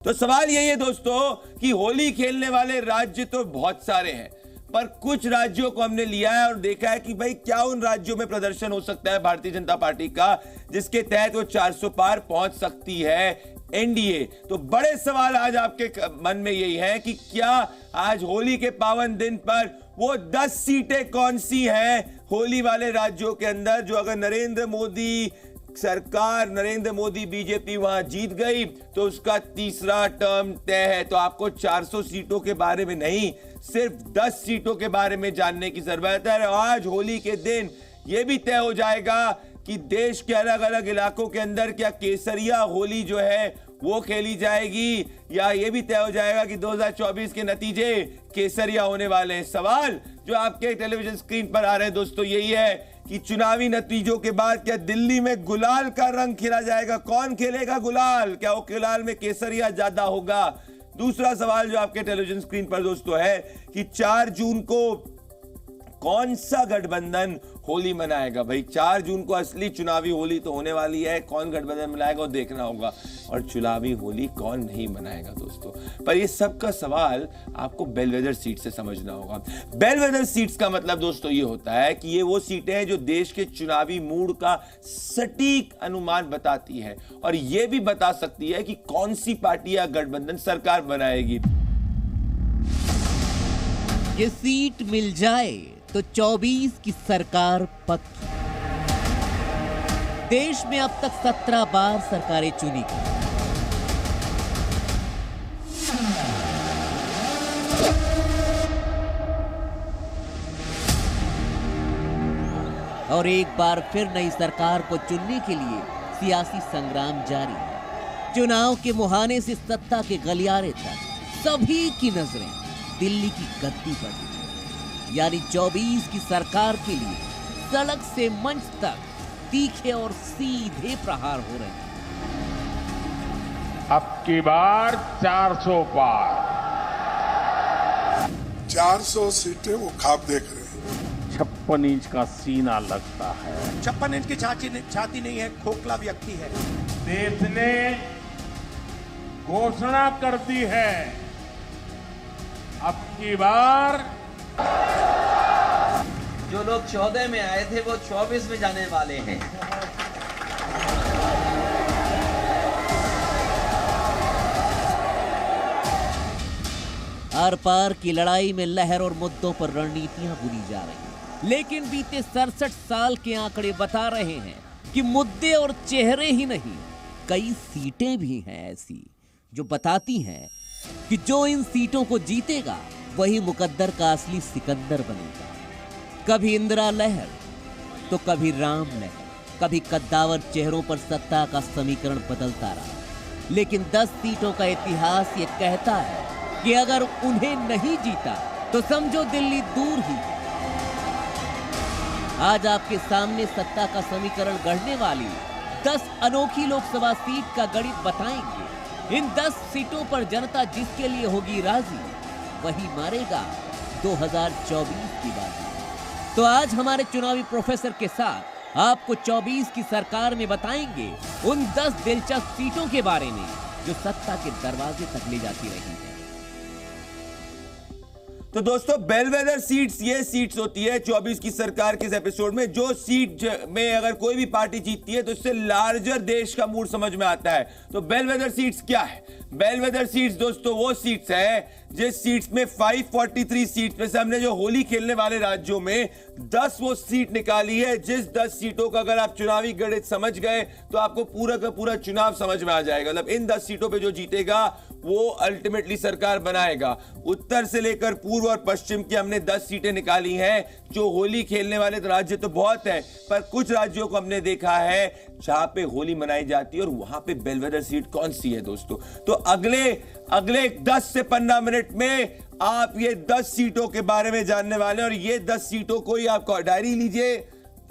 तो सवाल यही है दोस्तों कि होली खेलने वाले राज्य तो बहुत सारे हैं, पर कुछ राज्यों को हमने लिया है और देखा है कि भाई क्या उन राज्यों में प्रदर्शन हो सकता है भारतीय जनता पार्टी का, जिसके तहत वो 400 पार पहुंच सकती है एनडीए। तो बड़े सवाल आज आपके मन में यही है कि क्या आज होली के पावन दिन पर वो 10 सीटें कौन सी हैं होली वाले राज्यों के अंदर, जो अगर नरेंद्र मोदी सरकार, नरेंद्र मोदी बीजेपी वहां जीत गई तो उसका तीसरा टर्म तय है। तो आपको 400 सीटों के बारे में नहीं, सिर्फ 10 सीटों के बारे में जानने की जरूरत है। आज होली के दिन यह भी तय हो जाएगा कि देश के अलग अलग इलाकों के अंदर क्या केसरिया होली जो है वो खेली जाएगी, या यह भी तय हो जाएगा कि 2024 के नतीजे केसरिया होने वाले हैं। सवाल जो आपके टेलीविजन स्क्रीन पर आ रहे हैं दोस्तों यही है कि चुनावी नतीजों के बाद क्या दिल्ली में गुलाल का रंग खेला जाएगा? कौन खेलेगा गुलाल? क्या वो गुलाल में केसरिया ज्यादा होगा? दूसरा सवाल जो आपके टेलीविजन स्क्रीन पर दोस्तों है कि 4 जून को कौन सा गठबंधन होली मनाएगा? भाई 4 जून को असली चुनावी होली तो होने वाली है, कौन गठबंधन मनाएगा वो देखना होगा, और चुनावी होली कौन नहीं मनाएगा दोस्तों। पर ये सब का सवाल आपको बेलवेदर सीट से समझना होगा। बेलवेदर सीट्स का मतलब दोस्तों ये होता है कि ये वो सीटें हैं जो देश के चुनावी मूड का सटीक अनुमान बताती है और ये भी बता सकती है कि कौन सी पार्टी या गठबंधन सरकार बनाएगी। ये सीट मिल जाए तो 24 की सरकार पक्की। देश में अब तक 17 बार सरकारें चुनी गई। और एक बार फिर नई सरकार को चुनने के लिए सियासी संग्राम जारी है। चुनाव के मुहाने से सत्ता के गलियारे तक सभी की नजरें दिल्ली की गद्दी पर हैं। यानी 24 की सरकार के लिए सड़क से मंच तक तीखे और सीधे प्रहार हो रहे हैं। अब की बार 400 पार, 400 सीटें वो ख्वाब देख रहे हैं। 56 इंच का सीना लगता है। 56 इंच की छाती नहीं है, खोखला व्यक्ति है। देश ने घोषणा कर दी है, अब की बार जो लोग 14 में आए थे वो 24 में जाने वाले हैं। आर पार की लड़ाई में लहर और मुद्दों पर रणनीतियां बुनी जा रही हैं। लेकिन बीते 67 साल के आंकड़े बता रहे हैं कि मुद्दे और चेहरे ही नहीं, कई सीटें भी हैं ऐसी जो बताती हैं कि जो इन सीटों को जीतेगा वही मुकद्दर का असली सिकंदर बनेगा। कभी इंदिरा लहर तो कभी राम लहर, कभी कद्दावर चेहरों पर सत्ता का समीकरण बदलता रहा। लेकिन 10 सीटों का इतिहास ये कहता है कि अगर उन्हें नहीं जीता तो समझो दिल्ली दूर ही है। आज आपके सामने सत्ता का समीकरण गढ़ने वाली 10 अनोखी लोकसभा सीट का गणित बताएंगे। इन 10 सीटों पर जनता जिसके लिए होगी राजी वही मारेगा 2024 की बाजी। तो आज हमारे चुनावी प्रोफेसर के साथ आपको 24 की सरकार में बताएंगे उन 10 दिलचस्प सीटों के बारे में जो सत्ता के दरवाजे तक ले जाती रही है। तो दोस्तों बेलवेदर सीट्स ये सीट्स होती है 24 की सरकार के इस एपिसोड में, जो सीट में अगर कोई भी पार्टी जीतती है तो इससे लार्जर देश का मूड समझ में आता है। तो बेलवेदर सीट्स क्या है? बेलवेदर सीट्स दोस्तों वो सीट्स है जिस सीट्स में 543 सीट्स में से हमने जो होली खेलने वाले राज्यों में 10 वो सीट निकाली है, जिस 10 सीटों का अगर आप चुनावी गणित समझ गए तो आपको पूरा का पूरा चुनाव समझ में आ जाएगा। मतलब इन 10 सीटों पे जो जीतेगा वो अल्टीमेटली सरकार बनाएगा। उत्तर से लेकर पूर्व और पश्चिम की हमने 10 सीटें निकाली हैं। जो होली खेलने वाले राज्य तो बहुत है, पर कुछ राज्यों को हमने देखा है जहां पे होली मनाई जाती है और वहां पे बेलवेदर सीट कौन सी है दोस्तों। तो अगले 10 से 15 मिनट में आप ये 10 सीटों के बारे में जानने वाले हैं। और ये 10 सीटों को ही आप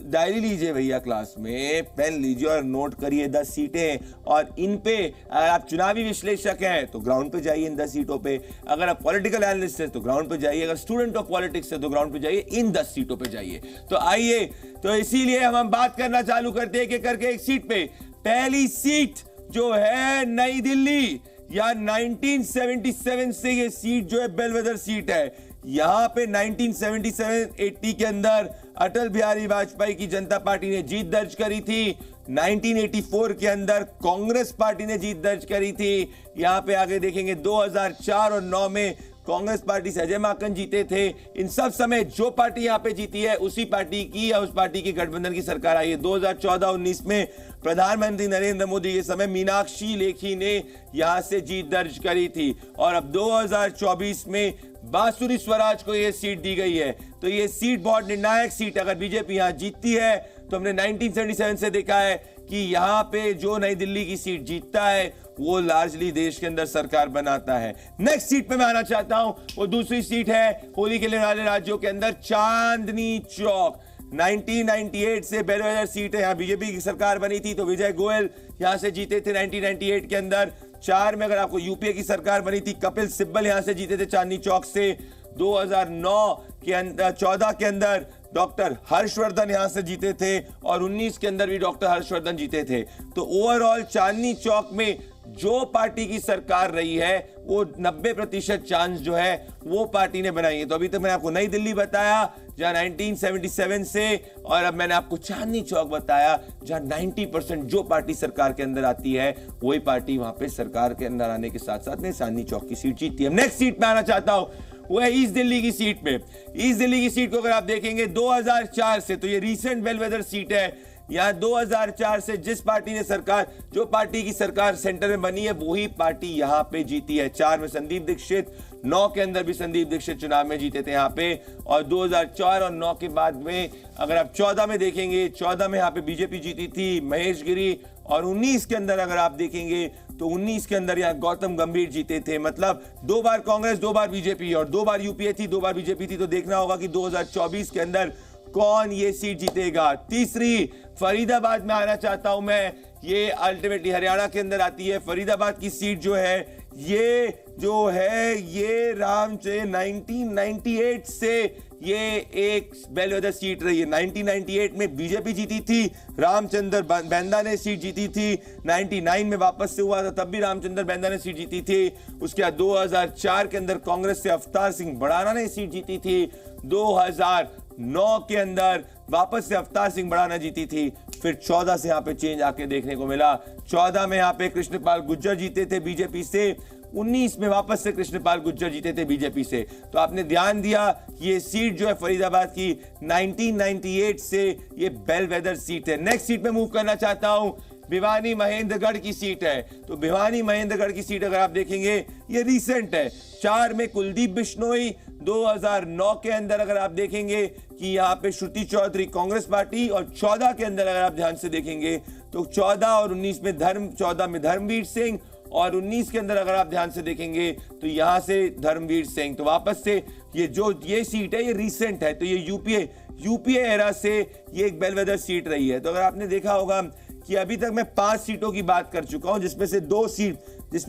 डायरी लीजिए भैया, क्लास में पेन लीजिए और नोट करिए 10 सीटें। और इन पे अगर आप चुनावी विश्लेषक हैं तो ग्राउंड पे जाइए इन 10 सीटों पे, अगर आप पॉलिटिकल एनालिस्ट हैं तो ग्राउंड पे जाइए, अगर स्टूडेंट ऑफ पॉलिटिक्स है तो ग्राउंड पे जाइए, इन 10 सीटों पे जाइए। तो आइए, तो इसीलिए हम बात करना चालू करते हैं कि करके एक सीट पे। पहली सीट जो है नई दिल्ली, या 1977 से ये सीट जो है बेलवेदर सीट है। यहां पे 1977-80 के अंदर अटल बिहारी वाजपेयी की जनता पार्टी ने जीत दर्ज करी थी। 1984 के अंदर कांग्रेस पार्टी ने जीत दर्ज करी थी। यहां पे आगे देखेंगे 2004 और 9 में कांग्रेस पार्टी से अजय माकन जीते थे। इन सब समय जो पार्टी यहां पे जीती है उसी पार्टी की या उस पार्टी की गठबंधन की सरकार आई है। 2014-19 में प्रधानमंत्री नरेंद्र मोदी के समय मीनाक्षी लेखी ने यहां से जीत दर्ज करी थी और अब 2024 में बांसुरी स्वराज को यह सीट दी गई है। तो यह सीट बहुत निर्णायक सीट, अगर बीजेपी यहां जीतती है तो हमने 1977 से देखा है कि यहां पे जो नई दिल्ली की सीट जीतता है वो लार्जली देश के अंदर सरकार बनाता है। नेक्स्ट सीट पे मैं आना चाहता हूं, वो दूसरी सीट है होली खेलने वाले राज्यों के अंदर चांदनी चौक। 1998 से बेलवेदर सीट है, यहां बीजेपी की सरकार बनी थी तो विजय गोयल यहां से जीते थे 1998 के अंदर। 4 में अगर आपको यूपीए की सरकार बनी थी, कपिल सिब्बल यहां से जीते थे चांदनी चौक से। 2009 के अंदर 14 के अंदर डॉक्टर हर्षवर्धन यहां से जीते थे और 19 के अंदर भी डॉक्टर हर्षवर्धन जीते थे। तो ओवरऑल चांदनी चौक में जो पार्टी की सरकार रही है वो 90% चांस जो है वो पार्टी ने बनाई है। तो अभी तक मैंने आपको नई दिल्ली बताया जहां 1977 से, और अब मैंने आपको चांदनी चौक बताया जहां 90% जो पार्टी सरकार के अंदर आती है वही पार्टी वहां पे सरकार के अंदर आने के साथ साथ में चांदनी चौक की सीट जीतती है। नेक्स्ट सीट पे आना चाहता हूं, वो है ईस्ट दिल्ली की सीट पे। ईस्ट दिल्ली की सीट को अगर आप देखेंगे 2004 से, तो ये रीसेंट बेलवेदर सीट है। यहां 2004 से जिस पार्टी ने सरकार, जो पार्टी की सरकार सेंटर में बनी है वही पार्टी यहां पे जीती है। 4 में संदीप दीक्षित, 9 के अंदर भी संदीप दीक्षित चुनाव में जीते थे यहां पे। और 2004 और 9 के बाद में अगर आप 14 में देखेंगे, 14 में यहां पे बीजेपी जीती थी, महेश गिरी। और 19 के अंदर अगर आप देखेंगे तो 19 के अंदर यहां गौतम गंभीर जीते थे। मतलब 2 बार कांग्रेस, 2 बार बीजेपी, और 2 बार यूपीए थी, 2 बार बीजेपी थी। तो देखना होगा कि 2024 के अंदर कौन ये सीट जीतेगा। तीसरी फरीदाबाद में आना चाहता हूं मैं, ये अल्टीमेटली हरियाणा के अंदर आती है। फरीदाबाद की सीट जो है ये राम से 1998 से ये एक बेलवेदर सीट रही है। 1998 में बीजेपी जीती थी, रामचंद्र बैंदा ने सीट जीती थी। 99 में वापस से हुआ था, तब भी रामचंद्र बैंदा ने सीट जीती थी। उसके बाद 2004 के अंदर कांग्रेस से अवतार सिंह भड़ाना ने सीट जीती थी। 2009 के अंदर वापस से अवतार सिंह भड़ाना जीती थी। फिर 14 से यहाँ पे चेंज आके देखने को मिला। 14 में यहाँ पे कृष्णपाल गुर्जर जीते थे बीजेपी से। 19 में वापस से कृष्णपाल गुर्जर जीते थे बीजेपी से। तो आपने ध्यान दिया, ये सीट जो है फरीदाबाद की 1998 से ये बेलवेदर सीट है। नेक्स्ट सीट पे मूव करना चाहता हूं, भिवानी महेंद्रगढ़ की सीट है। तो भिवानी महेंद्रगढ़ की सीट अगर आप देखेंगे ये रिसेंट है। 4 में कुलदीप बिश्नोई, 2009 के अंदर अगर आप देखेंगे कि यहाँ पे श्रुति चौधरी कांग्रेस पार्टी, और 14 के अंदर अगर आप ध्यान से देखेंगे तो 14 और 19 में 14 में धर्मवीर सिंह, और 19 के अंदर अगर आप ध्यान से देखेंगे तो यहां से धर्मवीर सिंह। तो वापस से ये सीट है, ये रिसेंट है। तो ये यूपीए एरा से ये एक बेलवेदर सीट रही है। तो अगर आपने देखा होगा कि अभी तक मैं 5 सीटों की बात कर चुका हूं, जिसमें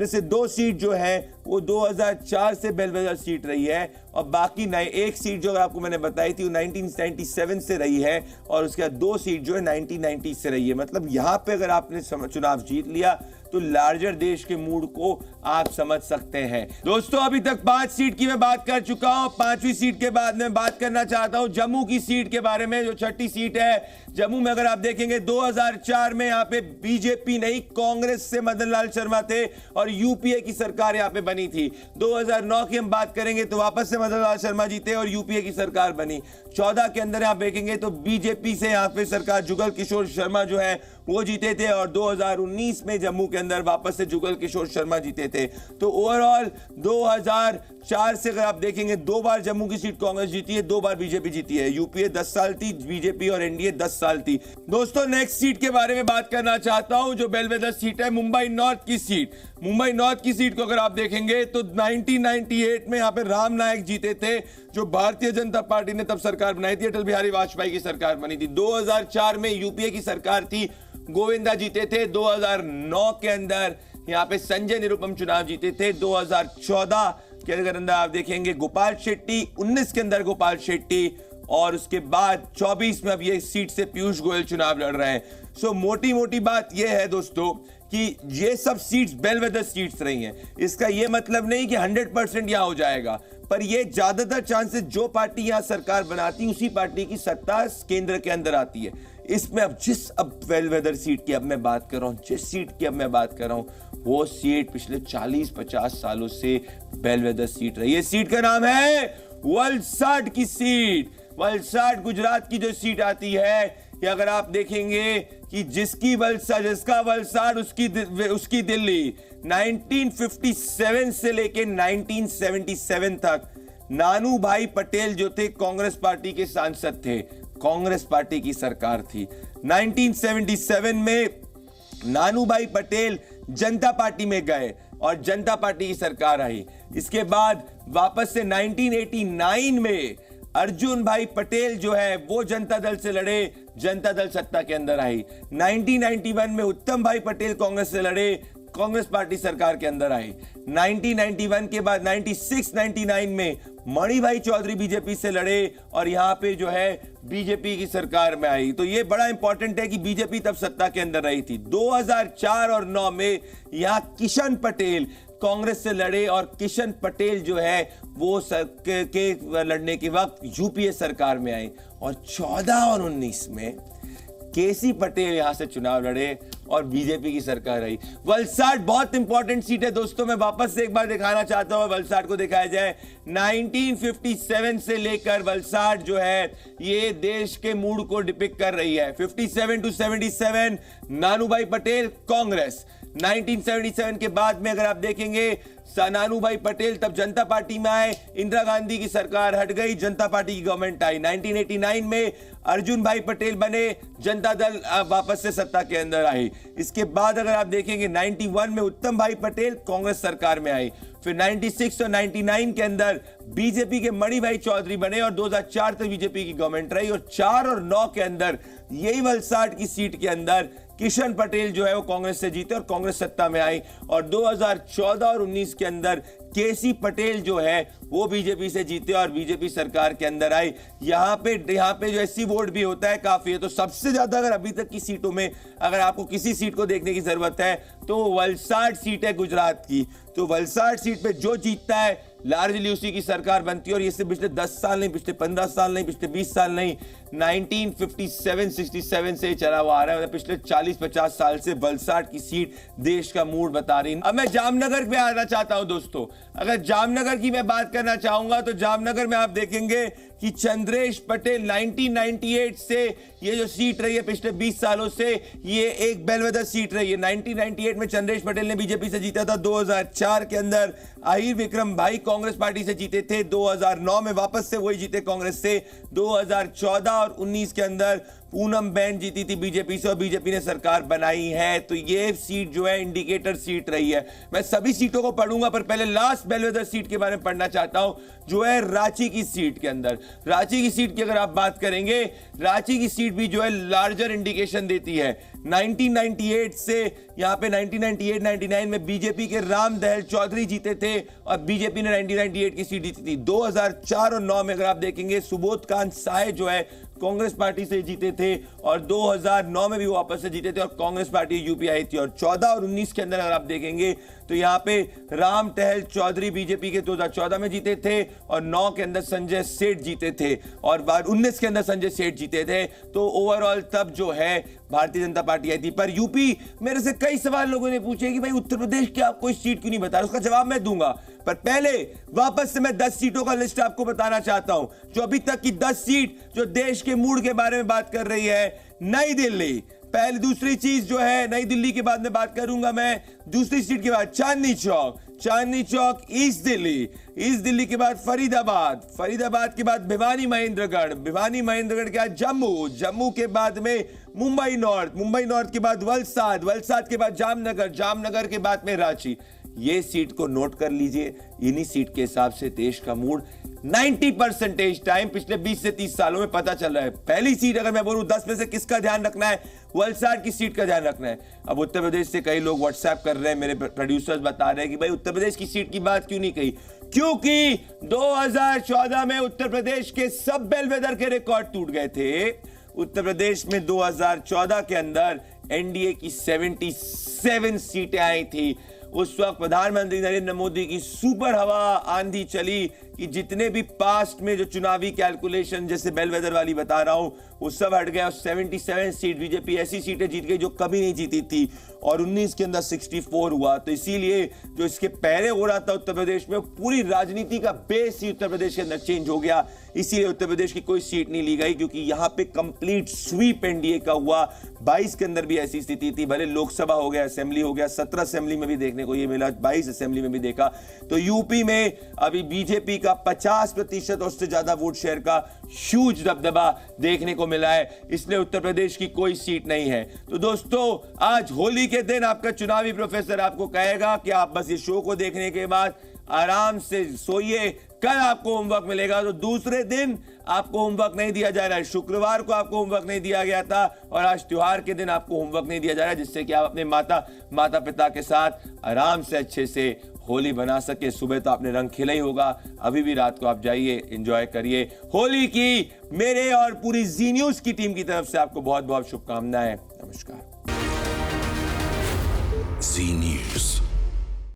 से दो सीट जो है वो 2004 से बेलवेदर सीट रही है, और बाकी नए एक सीट जो आपको मैंने बताई थी वो 1997 से रही है, और उसके बाद 2 सीट जो है 1990 से रही है। मतलब यहां पे अगर आपने चुनाव जीत लिया तो लार्जर देश के मूड को आप समझ सकते हैं। दोस्तों अभी तक 5 सीट की मैं बात कर चुका हूं। 5वीं सीट के बाद मैं बात करना चाहता हूं जम्मू की सीट के बारे में, जो 6ठी सीट है। जम्मू में अगर आप देखेंगे 2004 में यहां पे बीजेपी नहीं कांग्रेस से मदन लाल शर्मा थे और यूपीए की सरकार यहां पे बनी थी। 2009 की हम बात करेंगे तो वापस से मदन लाल शर्मा जीते और यूपीए की सरकार बनी। 14 के अंदर आप देखेंगे तो बीजेपी से यहां पे सरकार जुगल किशोर शर्मा जो है वो जीते थे, और 2019 में जम्मू के अंदर वापस से जुगल किशोर शर्मा जीते थे। तो ओवरऑल 2004 से अगर आप देखेंगे 2 बार जम्मू की सीट कांग्रेस जीती है, 2 बार बीजेपी जीती है। यूपीए 10 साल थी, बीजेपी और एनडीए 10 साल थी। दोस्तों नेक्स्ट सीट के बारे में बात करना चाहता हूं, जो बेलवेदर सीट है मुंबई नॉर्थ की सीट। मुंबई नॉर्थ की सीट को अगर आप देखेंगे तो 1998 में यहां पे राम नायक जीते थे, जो भारतीय जनता पार्टी ने तब सरकार बनाई थी, अटल बिहारी वाजपेयी की सरकार बनी थी। 2004 में यूपीए की सरकार थी, गोविंदा जीते थे। 2009 के अंदर यहां पे संजय निरुपम चुनाव जीते थे। 2014 के अंदर आप देखेंगे गोपाल शेट्टी, 19 के अंदर गोपाल शेट्टी, और उसके बाद 24 में अब ये सीट से पीयूष गोयल चुनाव लड़ रहे हैं। सो मोटी बात यह है दोस्तों कि ये सब सीट्स बेलवेदर सीट्स रही हैं। इसका ये मतलब नहीं कि 100% यहां हो जाएगा, पर ये ज्यादातर चांसेस जो पार्टी यहां सरकार बनाती है उसी पार्टी की सत्ता केंद्र के अंदर आती है। इसमें अब बेलवेदर सीट की अब मैं बात कर रहा हूं, जिस सीट की अब मैं बात कर रहा हूं वो सीट पिछले 40-50 सालों से बेलवेदर सीट रही है। सीट का नाम है वलसाड की सीट। वलसाड गुजरात की जो सीट आती है, कि अगर आप देखेंगे कि जिसका वलसाड उसकी दिल्ली 1957 से लेके 1977 तक नानू भाई पटेल जो थे कांग्रेस पार्टी के सांसद थे, कांग्रेस पार्टी की सरकार थी। 1977 में नानू भाई पटेल जनता पार्टी में गए और जनता पार्टी की सरकार आई। इसके बाद वापस से 1989 में अर्जुन भाई पटेल जो है वो जनता दल से लड़े, जनता दल सत्ता के अंदर आई। 1991 में उत्तम भाई पटेल कांग्रेस से लड़े, कांग्रेस पार्टी सरकार के अंदर आई। 1991 के बाद 96-99 में मणि भाई चौधरी बीजेपी से लड़े और यहां पे जो है बीजेपी की सरकार में आई। तो ये बड़ा इंपॉर्टेंट है कि बीजेपी तब सत्ता के अंदर रही थी। 2004 और 9 में यहां किशन पटेल कांग्रेस से लड़े और किशन पटेल जो है वो के लड़ने के वक्त यूपीए सरकार में आए। और 14 और 19 में केसी पटेल यहां से चुनाव लड़े और बीजेपी की सरकार आई। वलसाड बहुत इंपॉर्टेंट सीट है दोस्तों, मैं वापस से एक बार दिखाना चाहता हूं, वलसाड को दिखाया जाए। 1957 से लेकर वलसाड जो है ये देश के मूड को डिपिक्ट कर रही है। 57 to 77 नानू भाई पटेल कांग्रेस। 1977 के बाद में अगर आप देखेंगे नानू भाई पटेल तब जनता पार्टी में आए, इंदिरा गांधी की सरकार हट गई, जनता पार्टी की गवर्नमेंट आई। 1989 में अर्जुन भाई पटेल बने, जनता दल वापस से सत्ता के अंदर आई। इसके बाद अगर आप देखेंगे 91 में उत्तम भाई पटेल कांग्रेस सरकार में आई। फिर 96 और 99 के अंदर बीजेपी के मणि भाई चौधरी बने और 2004 तक बीजेपी की गवर्नमेंट रही। और 4 और 9 के अंदर यही वलसाड की सीट के अंदर किशन पटेल जो है वो कांग्रेस से जीते और कांग्रेस सत्ता में आई। और 2014 और 19 के अंदर केसी पटेल जो है वो बीजेपी से जीते और बीजेपी सरकार के अंदर आई। यहाँ पे जो एससी वोट भी होता है काफी है। तो सबसे ज्यादा अगर अभी तक की सीटों में अगर आपको किसी सीट को देखने की जरूरत है तो वलसाड सीट है गुजरात की। तो वलसाड सीट पे जो जीतता है लार्जली उसी की सरकार बनती है। और ये सिर्फ पिछले 10 साल नहीं, पिछले 15 साल नहीं, पिछले 20 साल नहीं, 1957-67 से चला हुआ आ रहा है। पिछले 40-50 साल से वलसाड की सीट देश का मूड बता रही है। अब मैं जामनगर पे आना चाहता हूं दोस्तों। अगर जामनगर की मैं बात करना चाहूंगा तो जामनगर में आप देखेंगे कि चंद्रेश पटेल 1998 से ये जो सीट रही है पिछले 20 सालों से ये एक बेलवेदर सीट रही है। 1998 में चंद्रेश पटेल ने बीजेपी से जीता था। 2004 के अंदर अहिर विक्रम भाई कांग्रेस पार्टी से जीते थे। 2009 में वापस से वही जीते कांग्रेस से। 2014 और 19 के अंदर पूनम बेन जीती थी बीजेपी से और बीजेपी ने सरकार बनाई है। तो ये सीट जो है इंडिकेटर सीट रही है। मैं सभी सीटों को पढ़ूंगा पर पहले लास्ट बेलवेदर सीट के बारे में पढ़ना चाहता हूं जो है रांची की सीट के अंदर। रांची की सीट की अगर आप बात करेंगे, रांची की सीट भी जो है लार्जर इंडिकेशन देती है। 1998 से यहां पे 1998-99 में बीजेपी के राम दहल चौधरी जीते थे और बीजेपी ने 1998 की सीट जीती थी। 2004 और 9 में अगर आप देखेंगे सुबोध कांत साय जो है कांग्रेस पार्टी से जीते थे और 2009 में भी वो वापस से जीते थे और कांग्रेस पार्टी यूपी आई थी। और 14 और 19 के अंदर अगर आप देखेंगे तो यहां पे राम टहल चौधरी बीजेपी के 2014 में जीते थे और 9 के अंदर संजय सेठ जीते थे और 19 के अंदर संजय सेठ जीते थे। तो ओवरऑल तब जो है भारतीय जनता पार्टी आई थी। पर यूपी, मेरे से कई सवाल लोगों ने पूछे कि भाई उत्तर प्रदेश की आप कोई सीट क्यों नहीं बता रहे, उसका जवाब मैं दूंगा। पर पहले वापस से मैं 10 सीटों का लिस्ट आपको बताना चाहता हूं जो अभी तक की 10 सीट जो देश के मूड के बारे में बात कर रही है। नई दिल्ली पहले, दूसरी चीज जो है नई दिल्ली के बाद में बात करूंगा मैं। दूसरी सीट के बाद चांदनी चौक, चांदनी चौक ईस्ट दिल्ली, ईस्ट दिल्ली के बाद फरीदाबाद, फरीदाबाद के बाद भिवानी महेंद्रगढ़, भिवानी महेंद्रगढ़ के बाद जम्मू, जम्मू के बाद में मुंबई नॉर्थ, मुंबई नॉर्थ के बाद वलसाड, वलसाड के बाद जामनगर, जामनगर के बाद में रांची। ये सीट को नोट कर लीजिए। इन्हीं सीट के हिसाब से देश का मूड 90% टाइम पिछले 20 से 30 सालों में पता चल रहा है। पहली सीट अगर मैं बोलूं 10 में से किसका ध्यान रखना है, वलसाड की सीट का ध्यान रखना है। अब उत्तर प्रदेश से कई लोग व्हाट्सएप कर रहे हैं, मेरे प्रोड्यूसर्स बता रहे हैं कि भाई उत्तर प्रदेश की सीट की बात क्यों नहीं कही, क्योंकि 2014 में उत्तर प्रदेश के सब बेलवेदर के रिकॉर्ड टूट गए थे। उत्तर प्रदेश में 2014 के अंदर एनडीए की 77 सीटें आई थी। उस वक्त प्रधानमंत्री नरेंद्र मोदी की सुपर हवा आंधी चली कि जितने भी पास्ट में जो चुनावी कैलकुलेशन जैसे बेलवेदर वाली बता रहा हूं वो सब हट गया। 77 सीट बीजेपी ऐसी सीटें जीत गई जो कभी नहीं जीती थी और 19 के अंदर 64 हुआ। तो इसीलिए जो इसके पहले हो रहा था उत्तर प्रदेश में पूरी राजनीति का बेस ही उत्तर प्रदेश के अंदर चेंज हो गया। इसीलिए उत्तर प्रदेश की कोई सीट नहीं ली गई क्योंकि यहां पे कंप्लीट स्वीप एनडीए का हुआ। 22 के अंदर भी ऐसी स्थिति थी, भले लोकसभा हो गया, असेंबली हो गया, 17 असेंबली में भी देखने को ये मिला, 22 असेंबली में भी देखा। तो यूपी में अभी बीजेपी का 50% और उससे ज्यादा वोट शेयर का ह्यूज दबदबा देखने को मिला है, इसलिए उत्तर प्रदेश की कोई सीट नहीं है। तो दोस्तों आज होली के दिन आपका चुनावी प्रोफेसर आपको कहेगा कि आप बस ये शो को देखने के बाद आराम से सोइए, कल आपको होमवर्क मिलेगा। तो दूसरे दिन आपको होमवर्क नहीं दिया जा रहा है, शुक्रवार को आपको होमवर्क नहीं दिया गया था और आज त्योहार के दिन आपको होमवर्क नहीं दिया जा रहा है, जिससे कि आप अपने माता पिता के साथ आराम से अच्छे से होली बना सके। सुबह तो आपने रंग खिला ही होगा, अभी भी रात को आप जाइए, एंजॉय करिए होली की। मेरे और पूरी जी न्यूज की टीम की तरफ से आपको बहुत बहुत शुभकामनाएं। नमस्कार। जी न्यूज।